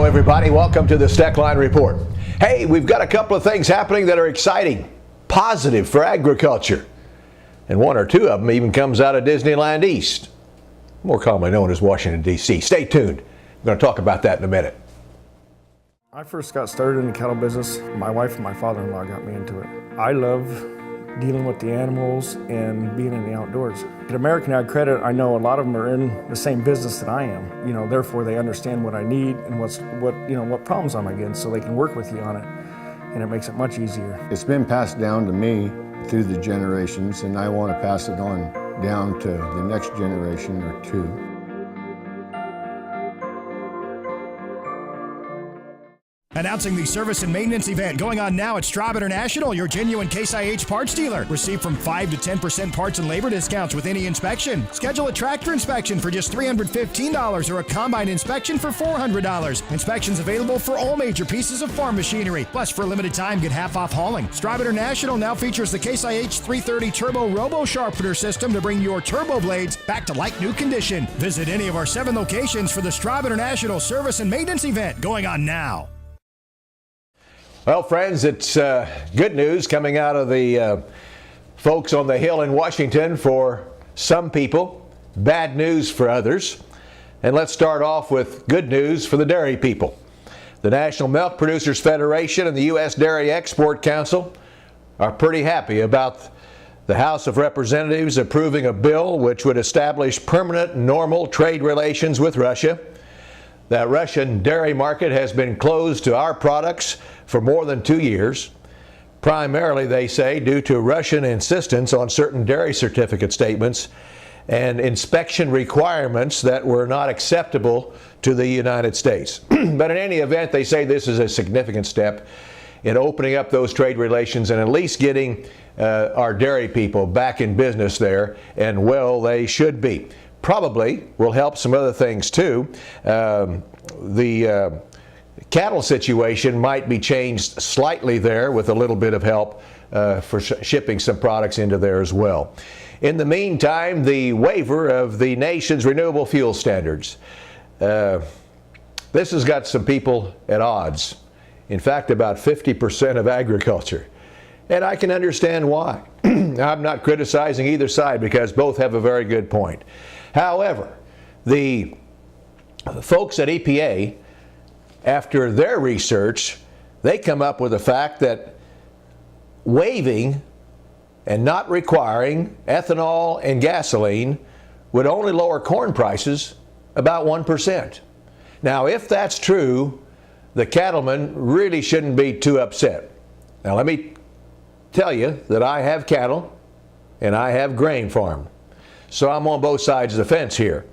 Hello everybody, welcome to the Steckline Report. Hey, we've got a couple of things happening that are exciting, positive for agriculture. And one or two of them even comes out of Disneyland East, more commonly known as Washington, D.C. Stay tuned. We're going to talk about that in a minute. I first got started in the cattle business. My wife and my father-in-law got me into it. I love dealing with the animals and being in the outdoors. At American Ag Credit, I know a lot of them are in the same business that I am. Therefore they understand what I need and what problems I'm against, so they can work with you on it, and it makes it much easier. It's been passed down to me through the generations, and I want to pass it on down to the next generation or two. Announcing the service and maintenance event going on now at Straub International, your genuine Case IH parts dealer. Receive from 5 to 10% parts and labor discounts with any inspection. Schedule a tractor inspection for just $315 or a combine inspection for $400. Inspections available for all major pieces of farm machinery. Plus, for a limited time, get half off hauling. Straub International now features the Case IH 330 Turbo Robo Sharpener system to bring your turbo blades back to like new condition. Visit any of our 7 locations for the Straub International service and maintenance event going on now. Well, friends, it's good news coming out of the folks on the Hill in Washington for some people, bad news for others. And let's start off with good news for the dairy people. The National Milk Producers Federation and the U.S. Dairy Export Council are pretty happy about the House of Representatives approving a bill which would establish permanent normal trade relations with Russia. That Russian dairy market has been closed to our products for more than 2 years, primarily, they say, due to Russian insistence on certain dairy certificate statements and inspection requirements that were not acceptable to the United States. But in any event, they say this is a significant step in opening up those trade relations and at least getting our dairy people back in business there, and well, they should be. Probably will help some other things too. The cattle situation might be changed slightly there with a little bit of help for shipping some products into there as well. In the meantime, the waiver of the nation's renewable fuel standards. This has got some people at odds. In fact, about 50% of agriculture. And I can understand why. I'm not criticizing either side because both have a very good point. However, the folks at EPA, after their research, they come up with the fact that waiving and not requiring ethanol and gasoline would only lower corn prices about 1%. Now, if that's true, the cattlemen really shouldn't be too upset. Now, let me tell you that I have cattle and I have grain farm. So I'm on both sides of the fence here.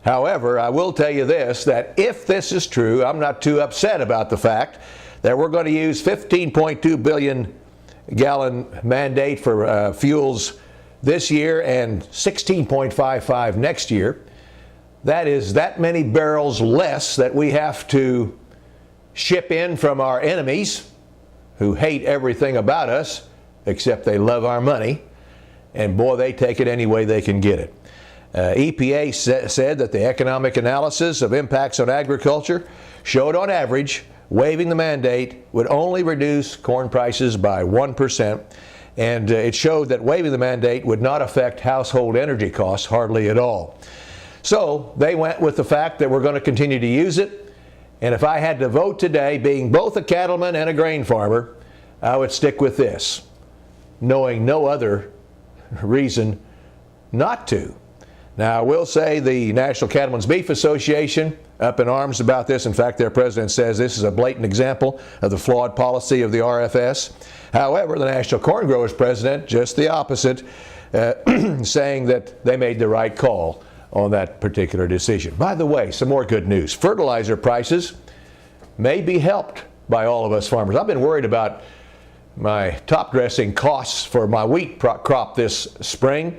However, I will tell you this, that if this is true, I'm not too upset about the fact that we're going to use 15.2 billion gallon mandate for fuels this year and 16.55 next year. That is that many barrels less that we have to ship in from our enemies who hate everything about us except they love our money. And boy, they take it any way they can get it. EPA said that the economic analysis of impacts on agriculture showed on average waiving the mandate would only reduce corn prices by 1%. And it showed that waiving the mandate would not affect household energy costs hardly at all. So they went with the fact that we're going to continue to use it. And if I had to vote today, being both a cattleman and a grain farmer, I would stick with this, knowing no other reason not to. Now, I will say the National Cattlemen's Beef Association up in arms about this. In fact, their president says this is a blatant example of the flawed policy of the RFS. However, the National Corn Growers president, just the opposite, saying that they made the right call on that particular decision. By the way, some more good news. Fertilizer prices may be helped by all of us farmers. I've been worried about my top dressing costs for my wheat crop this spring.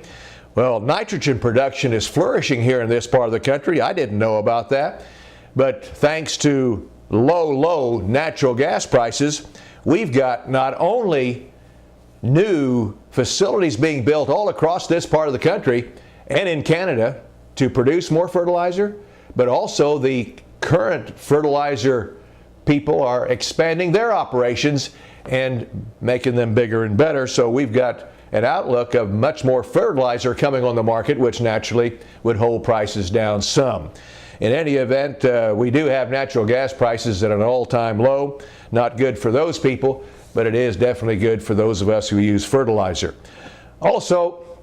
Well, nitrogen production is flourishing here in this part of the country. I didn't know about that. But thanks to low natural gas prices, we've got not only new facilities being built all across this part of the country and in Canada to produce more fertilizer, but also the current fertilizer people are expanding their operations and making them bigger and better. So we've got an outlook of much more fertilizer coming on the market, which naturally would hold prices down some. In any event, we do have natural gas prices at an all-time low. Not good for those people, but it is definitely good for those of us who use fertilizer. Also,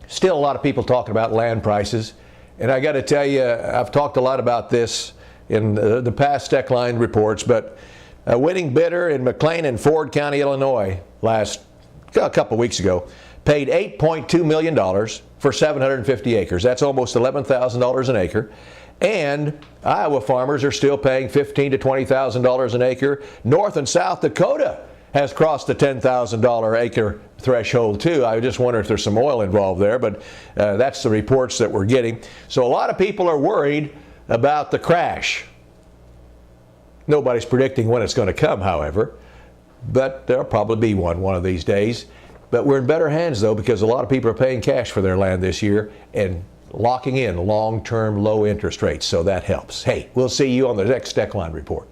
still a lot of people talking about land prices. And I got to tell you, I've talked a lot about this in the past Steckline reports, but a winning bidder in McLean and Ford County, Illinois, a couple weeks ago, paid $8.2 million for 750 acres. That's almost $11,000 an acre. And Iowa farmers are still paying $15,000 to $20,000 an acre. North and South Dakota has crossed the $10,000 acre threshold too. I just wonder if there's some oil involved there, but that's the reports that we're getting. So a lot of people are worried about the crash. Nobody's predicting when it's going to come, however, but there'll probably be one of these days. But we're in better hands, though, because a lot of people are paying cash for their land this year and locking in long-term low interest rates, so that helps. Hey, we'll see you on the next Steckline Report.